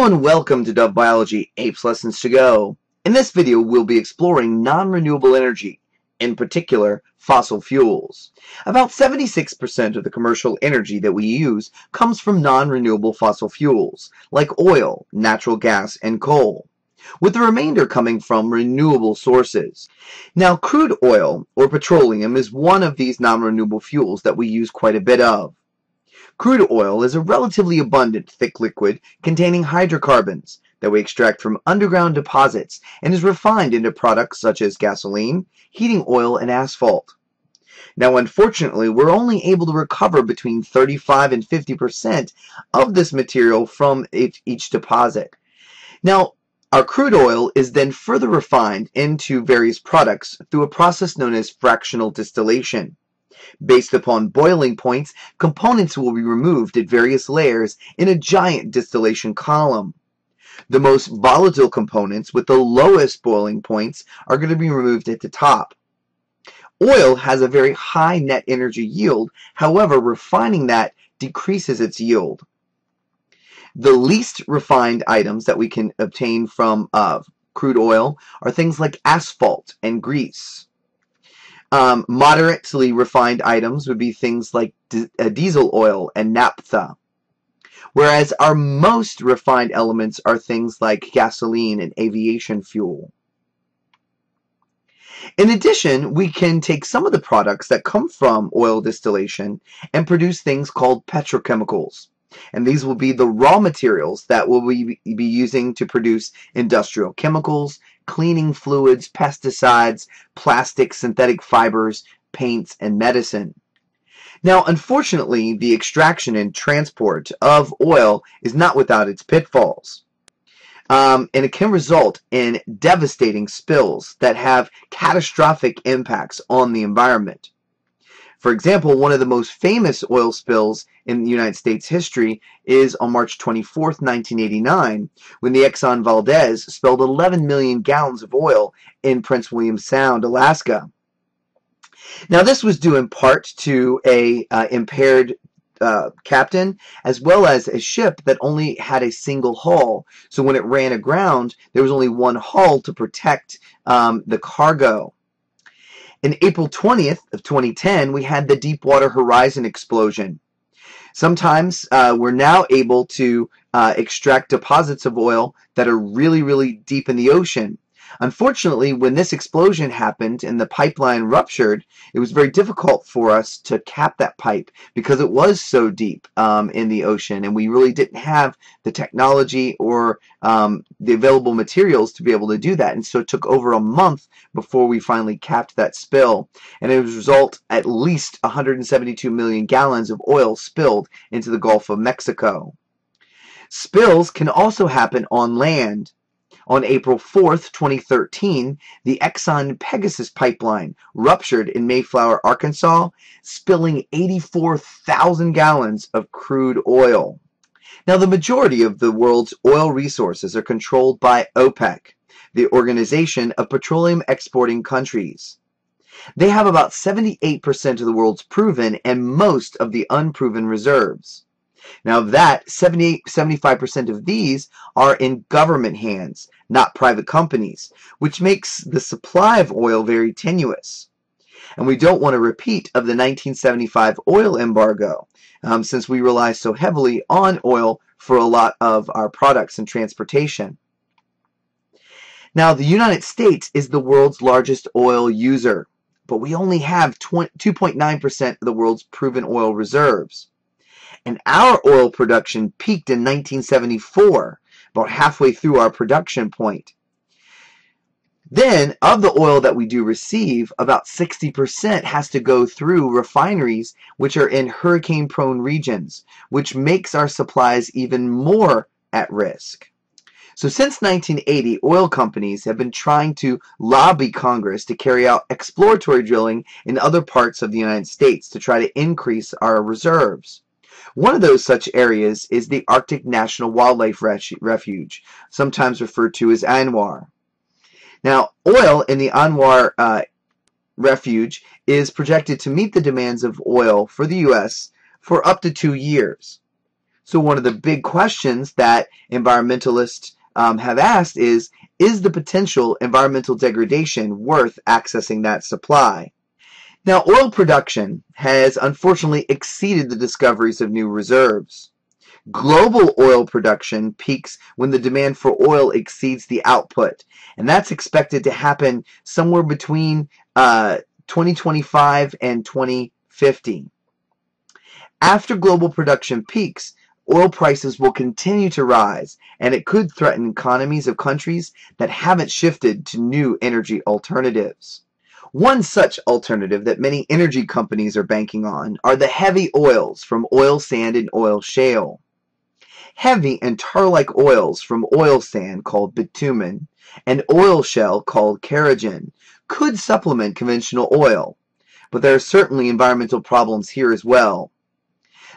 Hello and welcome to Dove Biology APES Lessons to Go. In this video, we'll be exploring non-renewable energy, in particular, fossil fuels. About 76% of the commercial energy that we use comes from non-renewable fossil fuels, like oil, natural gas, and coal, with the remainder coming from renewable sources. Now, crude oil, or petroleum, is one of these non-renewable fuels that we use quite a bit of. Crude oil is a relatively abundant, thick liquid containing hydrocarbons that we extract from underground deposits and is refined into products such as gasoline, heating oil, and asphalt. Now, unfortunately, we're only able to recover between 35 and 50% of this material from each deposit. Now, our crude oil is then further refined into various products through a process known as fractional distillation. Based upon boiling points, components will be removed at various layers in a giant distillation column. The most volatile components with the lowest boiling points are going to be removed at the top. Oil has a very high net energy yield, however, refining that decreases its yield. The least refined items that we can obtain from crude oil are things like asphalt and grease. Moderately refined items would be things like diesel oil and naphtha, whereas our most refined elements are things like gasoline and aviation fuel. In addition, we can take some of the products that come from oil distillation and produce things called petrochemicals. And these will be the raw materials that we'll be using to produce industrial chemicals, cleaning fluids, pesticides, plastics, synthetic fibers, paints, and medicine. Now, unfortunately, the extraction and transport of oil is not without its pitfalls. And it can result in devastating spills that have catastrophic impacts on the environment. For example, one of the most famous oil spills in the United States history is on March 24, 1989, when the Exxon Valdez spilled 11 million gallons of oil in Prince William Sound, Alaska. Now, this was due in part to a impaired captain, as well as a ship that only had a single hull. So when it ran aground, there was only one hull to protect the cargo. In April 20th of 2010, we had the Deepwater Horizon explosion. Sometimes we're now able to extract deposits of oil that are really, really deep in the ocean. Unfortunately, when this explosion happened and the pipeline ruptured, it was very difficult for us to cap that pipe because it was so deep in the ocean, and we really didn't have the technology or the available materials to be able to do that. And so it took over a month before we finally capped that spill. And as a result, at least 172 million gallons of oil spilled into the Gulf of Mexico. Spills can also happen on land. On April 4th, 2013, the Exxon Pegasus pipeline ruptured in Mayflower, Arkansas, spilling 84,000 gallons of crude oil. Now, the majority of the world's oil resources are controlled by OPEC, the Organization of Petroleum Exporting Countries. They have about 78% of the world's proven and most of the unproven reserves. Now, of that, 75% of these are in government hands, not private companies, which makes the supply of oil very tenuous. And we don't want to repeat of the 1975 oil embargo, since we rely so heavily on oil for a lot of our products and transportation. Now, the United States is the world's largest oil user, but we only have 2.9% of the world's proven oil reserves. And our oil production peaked in 1974, about halfway through our production point. Then, of the oil that we do receive, about 60% has to go through refineries which are in hurricane-prone regions, which makes our supplies even more at risk. So since 1980, oil companies have been trying to lobby Congress to carry out exploratory drilling in other parts of the United States to try to increase our reserves. One of those such areas is the Arctic National Wildlife Refuge, sometimes referred to as ANWR. Now, oil in the ANWR refuge is projected to meet the demands of oil for the U.S. for up to 2 years. So one of the big questions that environmentalists have asked is the potential environmental degradation worth accessing that supply? Now, oil production has unfortunately exceeded the discoveries of new reserves. Global oil production peaks when the demand for oil exceeds the output, and that's expected to happen somewhere between 2025 and 2050. After global production peaks, oil prices will continue to rise, and it could threaten economies of countries that haven't shifted to new energy alternatives. One such alternative that many energy companies are banking on are the heavy oils from oil sand and oil shale. Heavy and tar-like oils from oil sand called bitumen and oil shale called kerogen could supplement conventional oil, but there are certainly environmental problems here as well.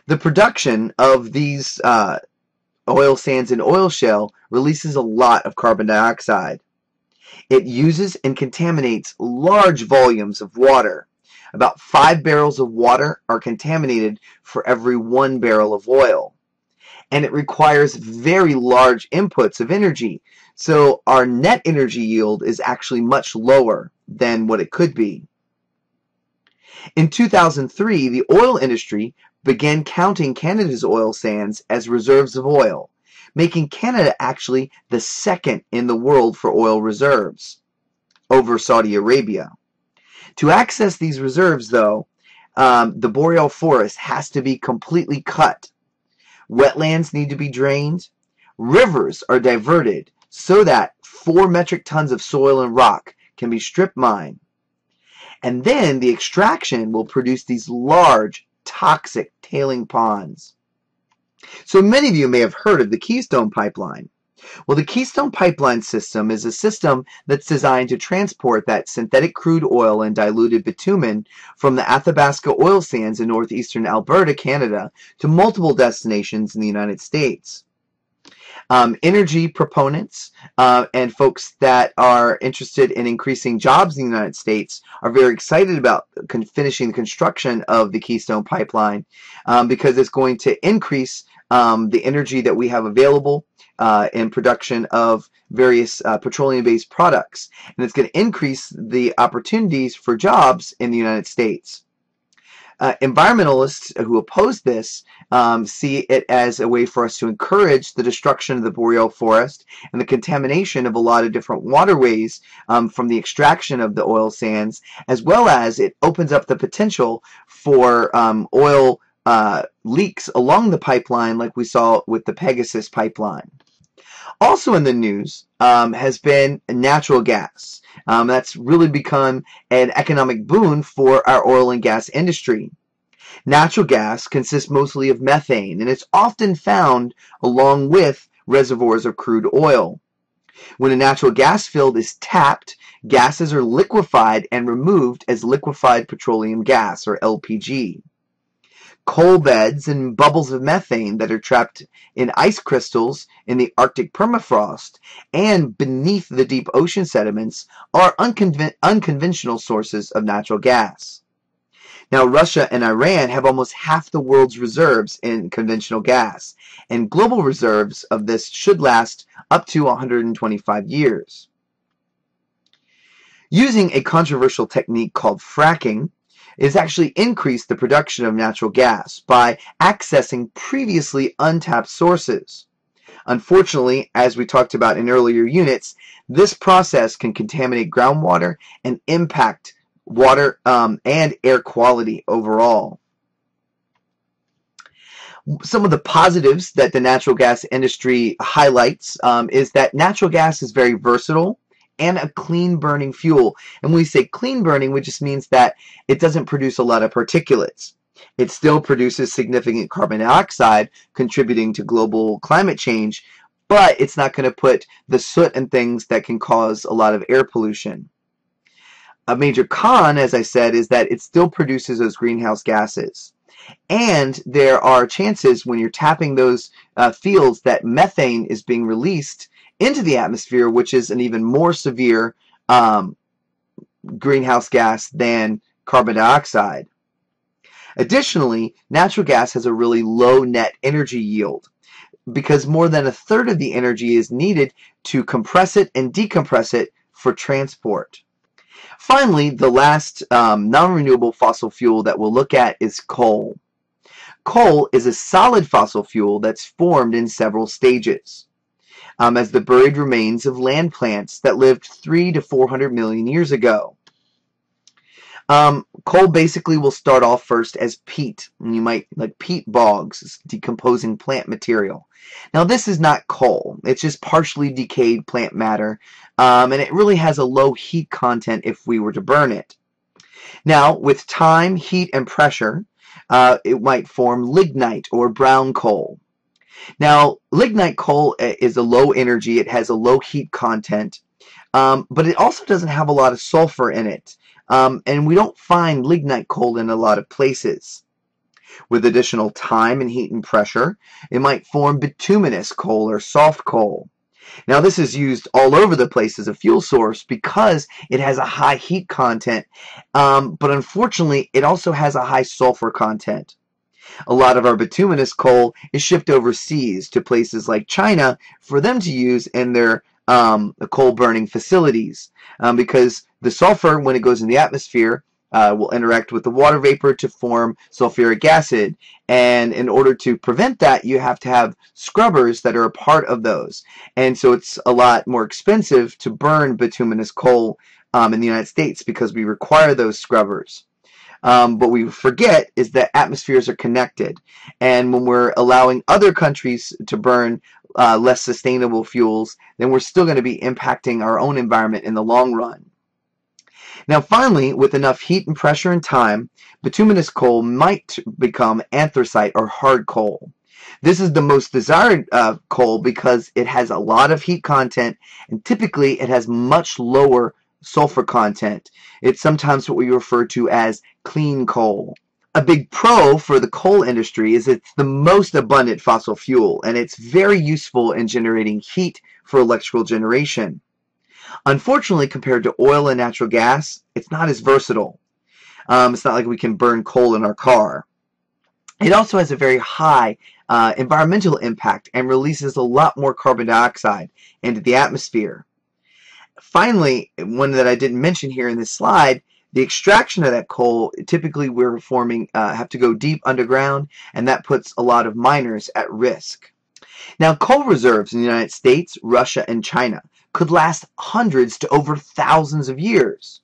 The production of these oil sands and oil shale releases a lot of carbon dioxide. It uses and contaminates large volumes of water. About 5 barrels of water are contaminated for every 1 barrel of oil. And it requires very large inputs of energy, so our net energy yield is actually much lower than what it could be. In 2003, the oil industry began counting Canada's oil sands as reserves of oil, making Canada actually the second in the world for oil reserves, over Saudi Arabia. To access these reserves, though, the boreal forest has to be completely cut. Wetlands need to be drained. Rivers are diverted so that 4 metric tons of soil and rock can be strip mined. And then the extraction will produce these large, toxic tailing ponds. So many of you may have heard of the Keystone Pipeline. Well, the Keystone Pipeline system is a system that's designed to transport that synthetic crude oil and diluted bitumen from the Athabasca oil sands in northeastern Alberta, Canada, to multiple destinations in the United States. Energy proponents and folks that are interested in increasing jobs in the United States are very excited about finishing the construction of the Keystone Pipeline because it's going to increase the energy that we have available in production of various petroleum-based products. And it's going to increase the opportunities for jobs in the United States. Environmentalists who oppose this see it as a way for us to encourage the destruction of the boreal forest and the contamination of a lot of different waterways from the extraction of the oil sands, as well as it opens up the potential for oil leaks along the pipeline like we saw with the Pegasus pipeline. Also in the news has been natural gas. That's really become an economic boon for our oil and gas industry. Natural gas consists mostly of methane, and it's often found along with reservoirs of crude oil. When a natural gas field is tapped, gases are liquefied and removed as liquefied petroleum gas, or LPG. Coal beds and bubbles of methane that are trapped in ice crystals in the Arctic permafrost and beneath the deep ocean sediments are unconventional sources of natural gas. Now, Russia and Iran have almost half the world's reserves in conventional gas, and global reserves of this should last up to 125 years. Using a controversial technique called fracking, is actually increased the production of natural gas by accessing previously untapped sources. Unfortunately, as we talked about in earlier units, this process can contaminate groundwater and impact water and air quality overall. Some of the positives that the natural gas industry highlights is that natural gas is very versatile and a clean burning fuel. And when we say clean burning, it just means that it doesn't produce a lot of particulates. It still produces significant carbon dioxide, contributing to global climate change, but it's not going to put the soot and things that can cause a lot of air pollution. A major con, as I said, is that it still produces those greenhouse gases. And there are chances when you're tapping those fields that methane is being released into the atmosphere, which is an even more severe greenhouse gas than carbon dioxide. Additionally, natural gas has a really low net energy yield because more than a third of the energy is needed to compress it and decompress it for transport. Finally, the last non-renewable fossil fuel that we'll look at is coal. Coal is a solid fossil fuel that's formed in several stages as the buried remains of land plants that lived 300 to 400 million years ago. Coal basically will start off first as peat, and you might like peat bogs, decomposing plant material. Now this is not coal, it's just partially decayed plant matter, and it really has a low heat content if we were to burn it. Now with time, heat, and pressure, it might form lignite or brown coal. Now lignite coal is a low energy, it has a low heat content, but it also doesn't have a lot of sulfur in it. And we don't find lignite coal in a lot of places. With additional time and heat and pressure, it might form bituminous coal or soft coal. Now this is used all over the place as a fuel source because it has a high heat content, but unfortunately it also has a high sulfur content. A lot of our bituminous coal is shipped overseas to places like China for them to use in their coal burning facilities because the sulfur, when it goes in the atmosphere, will interact with the water vapor to form sulfuric acid, and in order to prevent that you have to have scrubbers that are a part of those, and so it's a lot more expensive to burn bituminous coal in the United States because we require those scrubbers. What we forget is that atmospheres are connected, and when we're allowing other countries to burn less sustainable fuels, then we're still going to be impacting our own environment in the long run. Now finally, with enough heat and pressure and time, bituminous coal might become anthracite or hard coal. This is the most desired coal because it has a lot of heat content, and typically it has much lower sulfur content. It's sometimes what we refer to as clean coal. A big pro for the coal industry is it's the most abundant fossil fuel, and it's very useful in generating heat for electrical generation. Unfortunately, compared to oil and natural gas, it's not as versatile. It's not like we can burn coal in our car. It also has a very high environmental impact and releases a lot more carbon dioxide into the atmosphere. Finally, one that I didn't mention here in this slide, the extraction of that coal, typically we're have to go deep underground, and that puts a lot of miners at risk. Now, coal reserves in the United States, Russia, and China could last hundreds to over thousands of years.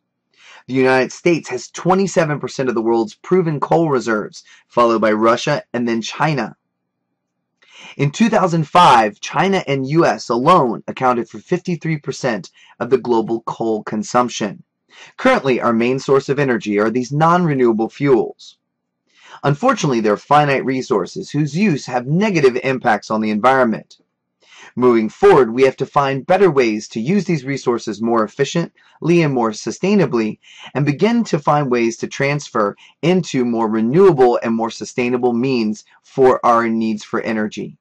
The United States has 27% of the world's proven coal reserves, followed by Russia and then China. In 2005, China and US alone accounted for 53% of the global coal consumption. Currently, our main source of energy are these non-renewable fuels. Unfortunately, they're finite resources whose use have negative impacts on the environment. Moving forward, we have to find better ways to use these resources more efficiently and more sustainably, and begin to find ways to transfer into more renewable and more sustainable means for our needs for energy.